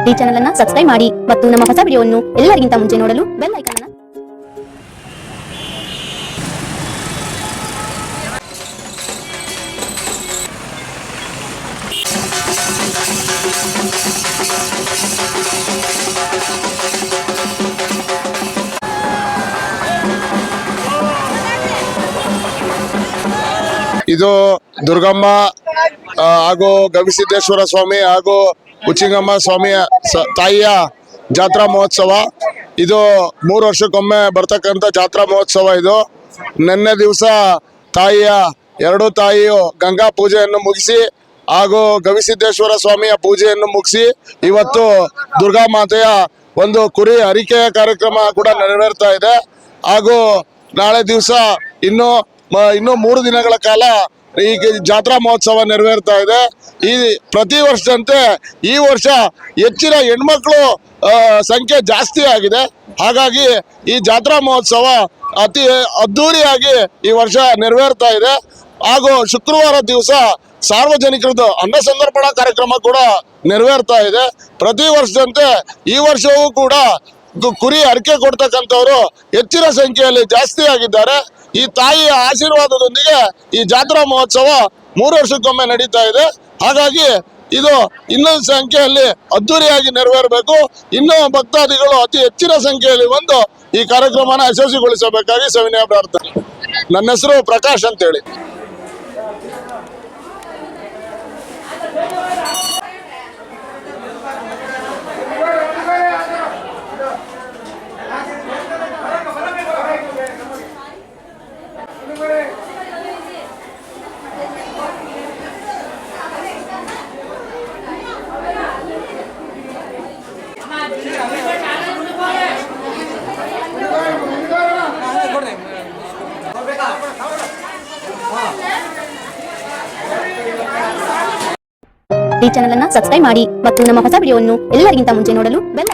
ಈ ಚಾನೆಲ್ ಅನ್ನು ಸಬ್ಸ್ಕ್ರೈಬ್ ಮಾಡಿ ಮತ್ತು ನಮ್ಮ ಹೊಸ ವಿಡಿಯೋವನ್ನು ಎಲ್ಲರಿಗಿಂತ ಮುಂಚೆ ನೋಡಲು ಬೆಲ್ ಐಕಾನ್ ಅನ್ನು ಇದು ದುರ್ಗಮ್ಮ ಹಾಗೂ ಗವಿಸಿದ್ದೇಶ್ವರ ಸ್ವಾಮಿ ಹಾಗೂ ಉಚ್ಚಿಂಗಮ್ಮ ಸ್ವಾಮಿಯ ತಾಯಿಯ ಜಾತ್ರಾ ಮಹೋತ್ಸವ. ಇದು 3 ವರ್ಷಕ್ಕೊಮ್ಮೆ ಬರ್ತಕ್ಕಂಥ ಜಾತ್ರಾ ಮಹೋತ್ಸವ. ಇದು ನಿನ್ನೆ ದಿವಸ ತಾಯಿಯ 2 ತಾಯಿಯು ಗಂಗಾ ಪೂಜೆಯನ್ನು ಮುಗಿಸಿ ಹಾಗೂ ಗವಿಸಿದ್ದೇಶ್ವರ ಸ್ವಾಮಿಯ ಪೂಜೆಯನ್ನು ಮುಗಿಸಿ ಇವತ್ತು ದುರ್ಗಾ ಮಾತೆಯ ಒಂದು ಕುರಿ ಹರಿಕೆಯ ಕಾರ್ಯಕ್ರಮ ಕೂಡ ನೆರವೇರ್ತಾ ಇದೆ. ಹಾಗೂ ನಾಳೆ ದಿವಸ ಇನ್ನೂ 3 ದಿನಗಳ ಕಾಲ ಈ ಜಾತ್ರಾ ಮಹೋತ್ಸವ ನೆರವೇರ್ತಾ ಇದೆ. ಈ ಪ್ರತಿ ವರ್ಷದಂತೆ ಈ ವರ್ಷ ಹೆಚ್ಚಿನ ಹೆಣ್ಮಕ್ಳು ಸಂಖ್ಯೆ ಜಾಸ್ತಿ ಆಗಿದೆ. ಹಾಗಾಗಿ ಈ ಜಾತ್ರಾ ಮಹೋತ್ಸವ ಅತಿ ಅದ್ದೂರಿಯಾಗಿ ಈ ವರ್ಷ ನೆರವೇರ್ತಾ ಇದೆ. ಹಾಗೂ ಶುಕ್ರವಾರ ದಿವಸ ಸಾರ್ವಜನಿಕರದ್ದು ಅನ್ನ ಸಂತರ್ಪಣಾ ಕಾರ್ಯಕ್ರಮ ಕೂಡ ನೆರವೇರ್ತಾ ಇದೆ. ಪ್ರತಿ ವರ್ಷದಂತೆ ಈ ವರ್ಷವೂ ಕೂಡ ಕುರಿ ಹರಕೆ ಕೊಡ್ತಕ್ಕಂಥವ್ರು ಹೆಚ್ಚಿನ ಸಂಖ್ಯೆಯಲ್ಲಿ ಜಾಸ್ತಿ ಆಗಿದ್ದಾರೆ. ಈ ತಾಯಿಯ ಆಶೀರ್ವಾದದೊಂದಿಗೆ ಈ ಜಾತ್ರಾ ಮಹೋತ್ಸವ 3 ವರ್ಷಕ್ಕೊಮ್ಮೆ ನಡೀತಾ ಇದೆ. ಹಾಗಾಗಿ ಇದು ಇನ್ನೊಂದು ಸಂಖ್ಯೆಯಲ್ಲಿ ಅದ್ದೂರಿಯಾಗಿ ನೆರವೇರಬೇಕು. ಇನ್ನೂ ಭಕ್ತಾದಿಗಳು ಅತಿ ಹೆಚ್ಚಿನ ಸಂಖ್ಯೆಯಲ್ಲಿ ಬಂದು ಈ ಕಾರ್ಯಕ್ರಮನ ಯಶಸ್ವಿಗೊಳಿಸಬೇಕಾಗಿ ಸವಿನಯ ಪ್ರಾರ್ಥನೆ. ನನ್ನ ಹೆಸರು ಪ್ರಕಾಶ್ ಅಂತೇಳಿ. ಈ ಚಾನೆಲ್ ಅನ್ನು ಸಬ್ಸ್ಕ್ರೈಬ್ ಮಾಡಿ ಮತ್ತು ನಮ್ಮ ಹೊಸ ವಿಡಿಯೋವನ್ನು ಎಲ್ಲರಿಗಿಂತ ಮುಂಚೆ ನೋಡಲು ಬೆಲ್